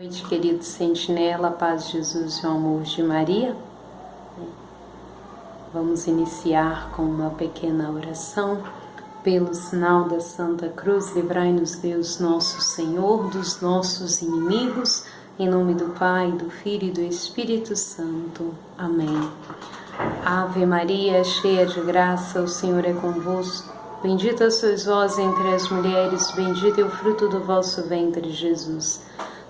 Boa noite, querido sentinela, a paz de Jesus e o amor de Maria. Vamos iniciar com uma pequena oração. Pelo sinal da Santa Cruz, livrai-nos Deus nosso Senhor dos nossos inimigos, em nome do Pai, do Filho e do Espírito Santo. Amém. Ave Maria, cheia de graça, o Senhor é convosco. Bendita sois vós entre as mulheres, bendito é o fruto do vosso ventre, Jesus.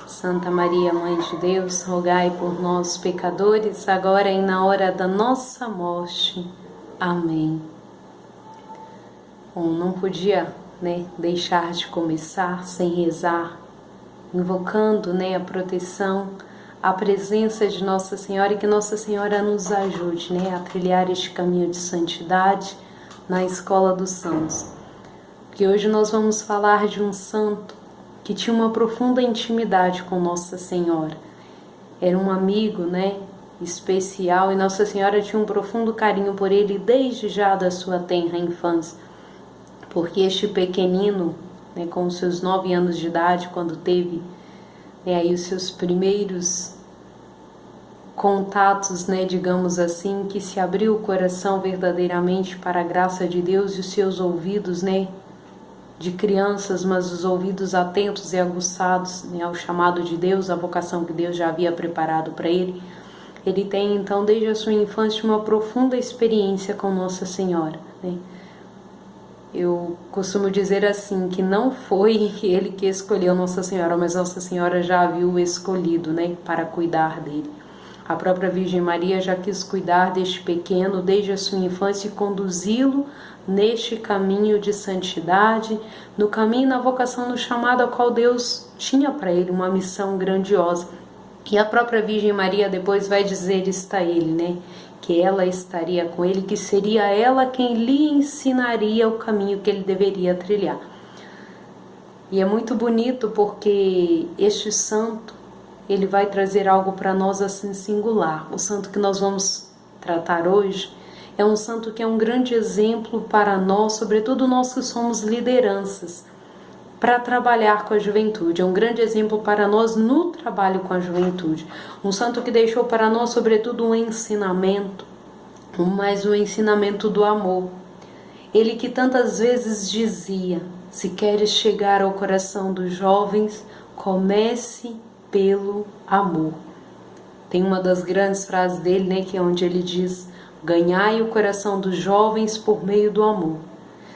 Santa Maria, Mãe de Deus, rogai por nós, pecadores, agora e na hora da nossa morte. Amém. Bom, não podia, deixar de começar sem rezar, invocando, a proteção, a presença de Nossa Senhora e que Nossa Senhora nos ajude, a trilhar este caminho de santidade na Escola dos Santos. Porque hoje nós vamos falar de um santo que tinha uma profunda intimidade com Nossa Senhora. Era um amigo, especial, e Nossa Senhora tinha um profundo carinho por ele desde já da sua tenra infância. Porque este pequenino, com os seus 9 anos de idade, quando teve aí os seus primeiros contatos, digamos assim, que se abriu o coração verdadeiramente para a graça de Deus e os seus ouvidos, de crianças, mas os ouvidos atentos e aguçados ao chamado de Deus, a vocação que Deus já havia preparado para ele. Ele tem, então, desde a sua infância, uma profunda experiência com Nossa Senhora. Eu costumo dizer assim, que não foi ele que escolheu Nossa Senhora, mas Nossa Senhora já havia o escolhido, para cuidar dele. A própria Virgem Maria já quis cuidar deste pequeno desde a sua infância e conduzi-lo neste caminho de santidade, no caminho, na vocação, no chamado a qual Deus tinha para ele, uma missão grandiosa. E a própria Virgem Maria depois vai dizer isto a ele, que ela estaria com ele, que seria ela quem lhe ensinaria o caminho que ele deveria trilhar. E é muito bonito porque este santo, ele vai trazer algo para nós assim singular. O santo que nós vamos tratar hoje é um santo que é um grande exemplo para nós, sobretudo nós que somos lideranças, para trabalhar com a juventude. É um grande exemplo para nós no trabalho com a juventude. Um santo que deixou para nós, sobretudo, um ensinamento, mas um ensinamento do amor. Ele que tantas vezes dizia: se queres chegar ao coração dos jovens, comece pelo amor. Tem uma das grandes frases dele, que é onde ele diz: ganhai o coração dos jovens por meio do amor.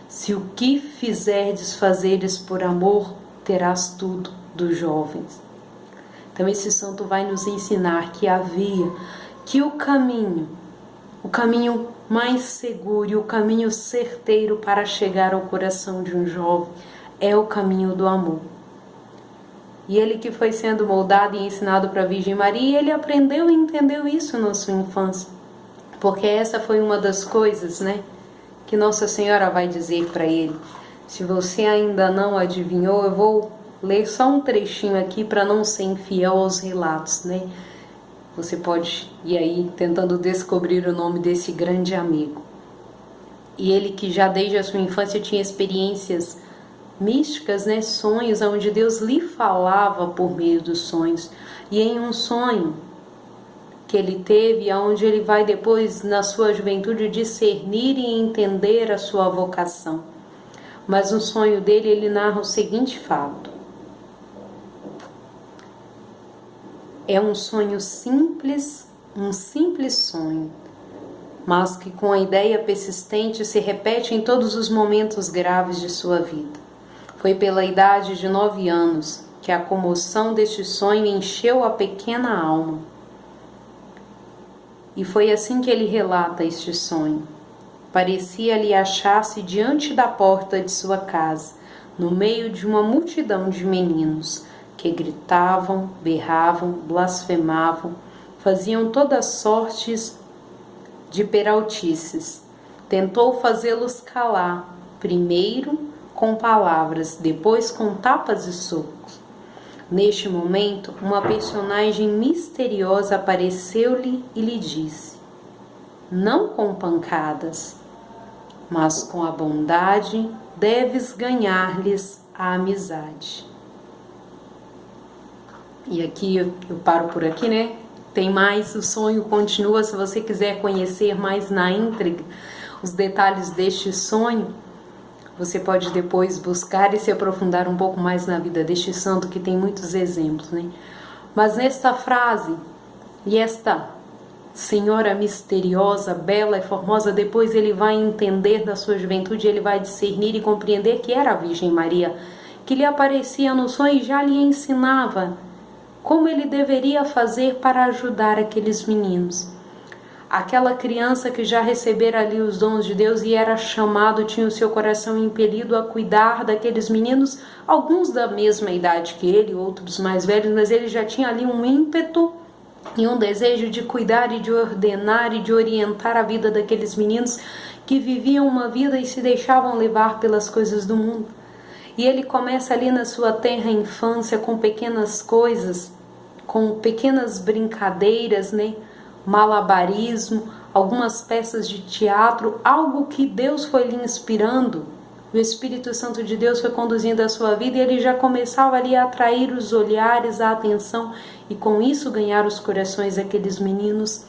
Se o que fizerdes fazeres por amor, terás tudo dos jovens. Então esse santo vai nos ensinar que o caminho mais seguro e o caminho certeiro para chegar ao coração de um jovem é o caminho do amor. E ele que foi sendo moldado e ensinado para a Virgem Maria, ele aprendeu e entendeu isso na sua infância. Porque essa foi uma das coisas, que Nossa Senhora vai dizer para ele. Se você ainda não adivinhou, eu vou ler só um trechinho aqui para não ser infiel aos relatos, Você pode ir aí tentando descobrir o nome desse grande amigo. E ele que já desde a sua infância tinha experiências místicas, sonhos onde Deus lhe falava por meio dos sonhos. E em um sonho que ele teve, aonde ele vai depois, na sua juventude, discernir e entender a sua vocação. Mas no sonho dele, ele narra o seguinte fato. É um sonho simples, um simples sonho, mas que com a ideia persistente se repete em todos os momentos graves de sua vida. Foi pela idade de 9 anos que a comoção deste sonho encheu a pequena alma. E foi assim que ele relata este sonho. Parecia-lhe achar-se diante da porta de sua casa, no meio de uma multidão de meninos, que gritavam, berravam, blasfemavam, faziam todas sortes de peraltices. Tentou fazê-los calar, primeiro com palavras, depois com tapas e socos. Neste momento, uma personagem misteriosa apareceu-lhe e lhe disse: não com pancadas, mas com a bondade deves ganhar-lhes a amizade. E aqui eu paro por aqui, né? Tem mais, o sonho continua. Se você quiser conhecer mais na íntegra os detalhes deste sonho, você pode depois buscar e se aprofundar um pouco mais na vida deste santo, que tem muitos exemplos, né? Mas nesta frase, e esta senhora misteriosa, bela e formosa, depois ele vai entender da sua juventude, ele vai discernir e compreender que era a Virgem Maria, que lhe aparecia no sonho e já lhe ensinava como ele deveria fazer para ajudar aqueles meninos. Aquela criança que já recebera ali os dons de Deus e era chamado, tinha o seu coração impelido a cuidar daqueles meninos, alguns da mesma idade que ele, outros mais velhos, mas ele já tinha ali um ímpeto e um desejo de cuidar e de ordenar e de orientar a vida daqueles meninos que viviam uma vida e se deixavam levar pelas coisas do mundo. E ele começa ali na sua tenra infância com pequenas coisas, com pequenas brincadeiras, né? Malabarismo, algumas peças de teatro, algo que Deus foi lhe inspirando. O Espírito Santo de Deus foi conduzindo a sua vida e ele já começava ali a atrair os olhares, a atenção e com isso ganhar os corações daqueles meninos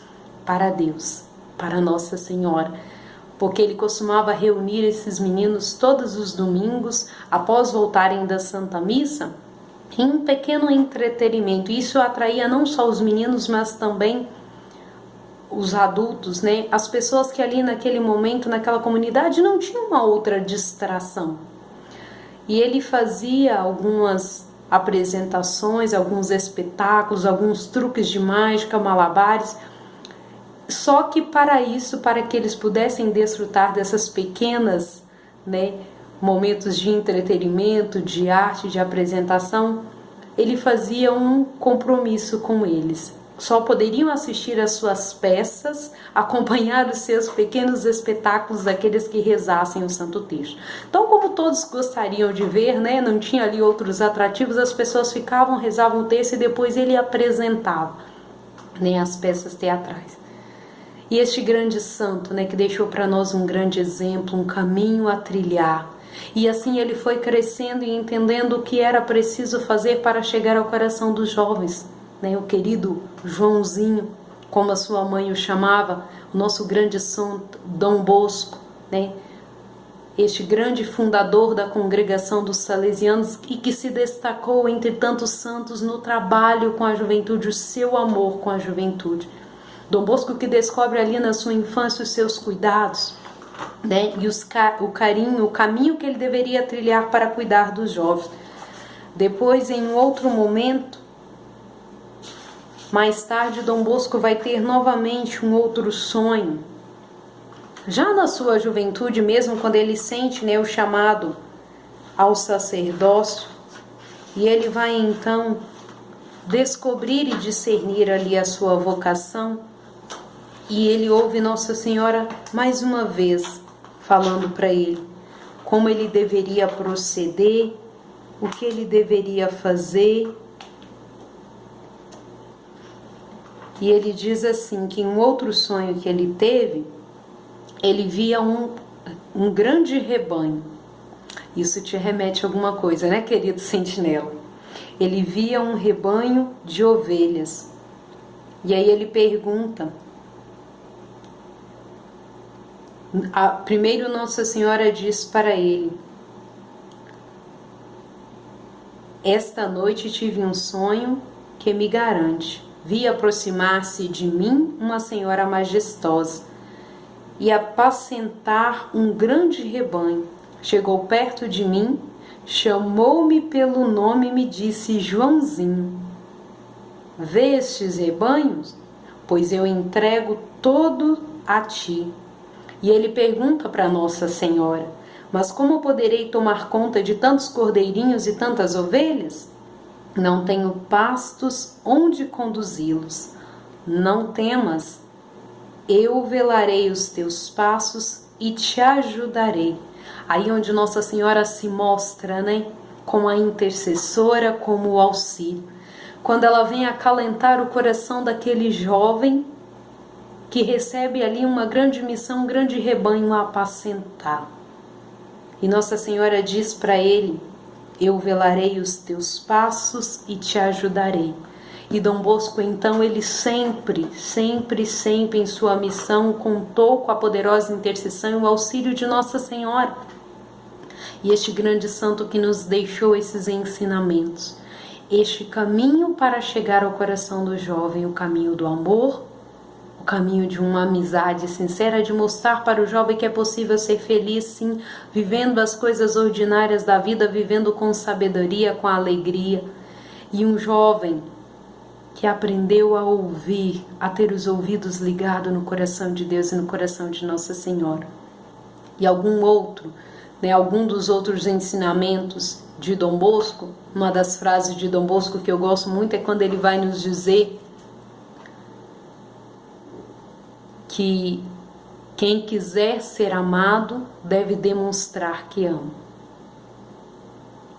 para Deus, para Nossa Senhora. Porque ele costumava reunir esses meninos todos os domingos, após voltarem da Santa Missa, em um pequeno entretenimento. Isso atraía não só os meninos, mas também os adultos, né? As pessoas que ali naquele momento, naquela comunidade, não tinham uma outra distração. E ele fazia algumas apresentações, alguns espetáculos, alguns truques de mágica, malabares. Só que para isso, para que eles pudessem desfrutar dessas pequenas, né, momentos de entretenimento, de arte, de apresentação, ele fazia um compromisso com eles. Só poderiam assistir às suas peças, acompanhar os seus pequenos espetáculos daqueles que rezassem o Santo Texto. Então, como todos gostariam de ver, né, não tinha ali outros atrativos, as pessoas ficavam, rezavam o texto e depois ele apresentava, né, as peças teatrais. E este grande santo, né, que deixou para nós um grande exemplo, um caminho a trilhar. E assim ele foi crescendo e entendendo o que era preciso fazer para chegar ao coração dos jovens. Né, o querido Joãozinho, como a sua mãe o chamava, o nosso grande santo Dom Bosco, né, este grande fundador da congregação dos Salesianos e que se destacou entre tantos santos no trabalho com a juventude, o seu amor com a juventude. Dom Bosco que descobre ali na sua infância os seus cuidados, né, e o carinho, o caminho que ele deveria trilhar para cuidar dos jovens. Depois, em outro momento, mais tarde, Dom Bosco vai ter novamente um outro sonho. Já na sua juventude, mesmo quando ele sente, né, o chamado ao sacerdócio, e ele vai então descobrir e discernir ali a sua vocação, e ele ouve Nossa Senhora mais uma vez falando para ele como ele deveria proceder, o que ele deveria fazer. E ele diz assim, que em um outro sonho que ele teve, ele via um grande rebanho. Isso te remete a alguma coisa, né, querido sentinela? Ele via um rebanho de ovelhas. E aí ele pergunta. Primeiro Nossa Senhora diz para ele: esta noite tive um sonho que me garante. Vi aproximar-se de mim uma senhora majestosa e apacentar um grande rebanho. Chegou perto de mim, chamou-me pelo nome e me disse: Joãozinho, vê estes rebanhos? Pois eu entrego todo a ti. E ele pergunta para Nossa Senhora: mas como poderei tomar conta de tantos cordeirinhos e tantas ovelhas? Não tenho pastos onde conduzi-los. Não temas, eu velarei os teus passos e te ajudarei. Aí onde Nossa Senhora se mostra, né, como a intercessora, como o auxílio. Quando ela vem acalentar o coração daquele jovem que recebe ali uma grande missão, um grande rebanho a apacentar. E Nossa Senhora diz para ele: eu velarei os teus passos e te ajudarei. E Dom Bosco, então, ele sempre em sua missão contou com a poderosa intercessão e o auxílio de Nossa Senhora. E este grande santo que nos deixou esses ensinamentos, este caminho para chegar ao coração do jovem, o caminho do amor, o caminho de uma amizade sincera, de mostrar para o jovem que é possível ser feliz, sim, vivendo as coisas ordinárias da vida, vivendo com sabedoria, com alegria. E um jovem que aprendeu a ouvir, a ter os ouvidos ligados no coração de Deus e no coração de Nossa Senhora. E algum dos outros ensinamentos de Dom Bosco, uma das frases de Dom Bosco que eu gosto muito é quando ele vai nos dizer que quem quiser ser amado deve demonstrar que ama.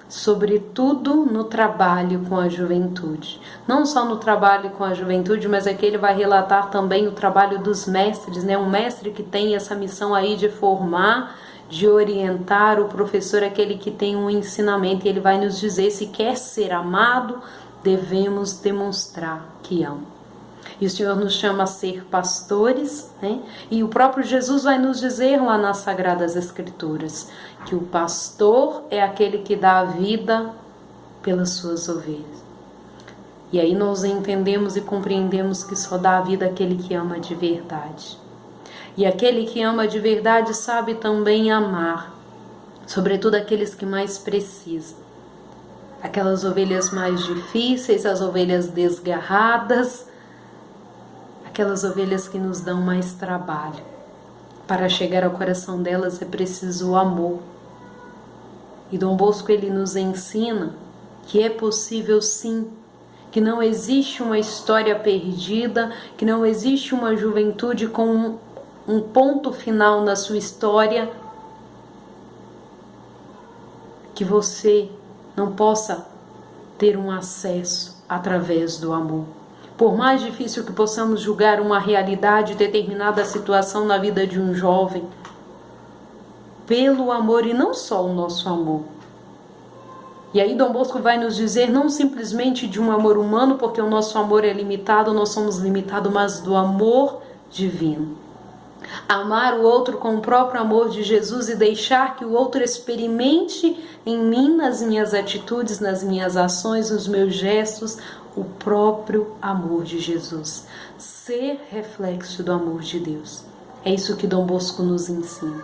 Sobretudo no trabalho com a juventude. Não só no trabalho com a juventude, mas aqui ele vai relatar também o trabalho dos mestres, né? Um mestre que tem essa missão aí de formar, de orientar, o professor, aquele que tem um ensinamento, e ele vai nos dizer, se quer ser amado, devemos demonstrar que ama. E o Senhor nos chama a ser pastores, né? E o próprio Jesus vai nos dizer lá nas Sagradas Escrituras que o pastor é aquele que dá a vida pelas suas ovelhas. E aí nós entendemos e compreendemos que só dá a vida aquele que ama de verdade. E aquele que ama de verdade sabe também amar, sobretudo aqueles que mais precisam. Aquelas ovelhas mais difíceis, as ovelhas desgarradas, aquelas ovelhas que nos dão mais trabalho. Para chegar ao coração delas é preciso o amor. E Dom Bosco, ele nos ensina que é possível sim, que não existe uma história perdida, que não existe uma juventude com um ponto final na sua história, que você não possa ter um acesso através do amor. Por mais difícil que possamos julgar uma realidade, determinada situação na vida de um jovem, pelo amor e não só o nosso amor. E aí Dom Bosco vai nos dizer não simplesmente de um amor humano, porque o nosso amor é limitado, nós somos limitados, mas do amor divino. Amar o outro com o próprio amor de Jesus e deixar que o outro experimente em mim, nas minhas atitudes, nas minhas ações, nos meus gestos, o próprio amor de Jesus. Ser reflexo do amor de Deus. É isso que Dom Bosco nos ensina.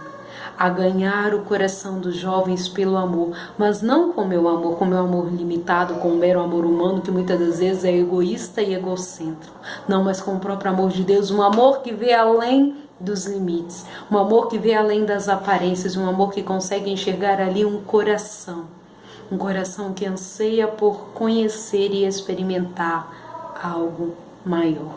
A ganhar o coração dos jovens pelo amor, mas não com o meu amor limitado, com o mero amor humano, que muitas das vezes é egoísta e egocêntrico. Não, mas com o próprio amor de Deus, um amor que vê além dos limites, um amor que vê além das aparências, um amor que consegue enxergar ali um coração que anseia por conhecer e experimentar algo maior.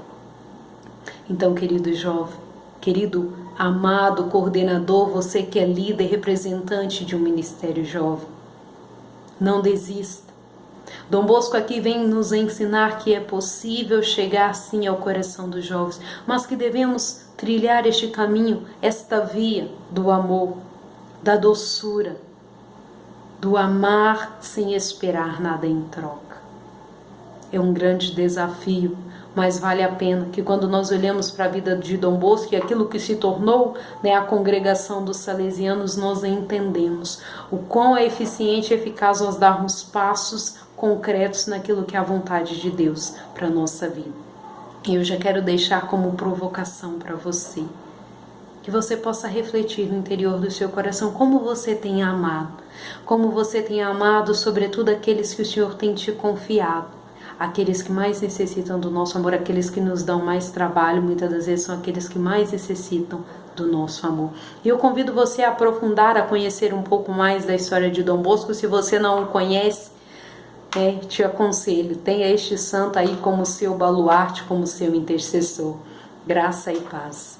Então, querido jovem, querido amado coordenador, você que é líder, representante de um ministério jovem, não desista. Dom Bosco aqui vem nos ensinar que é possível chegar sim ao coração dos jovens, mas que devemos trilhar este caminho, esta via do amor, da doçura, do amar sem esperar nada em troca. É um grande desafio, mas vale a pena que quando nós olhamos para a vida de Dom Bosco e aquilo que se tornou, né, a congregação dos salesianos, nós entendemos o quão é eficiente e eficaz nós darmos passos concretos naquilo que é a vontade de Deus para a nossa vida. E eu já quero deixar como provocação para você, que você possa refletir no interior do seu coração como você tem amado, sobretudo aqueles que o Senhor tem te confiado, aqueles que mais necessitam do nosso amor, aqueles que nos dão mais trabalho, muitas das vezes são aqueles que mais necessitam do nosso amor. E eu convido você a aprofundar, a conhecer um pouco mais da história de Dom Bosco. Se você não o conhece, te aconselho, tenha este santo aí como seu baluarte, como seu intercessor. Graça e paz.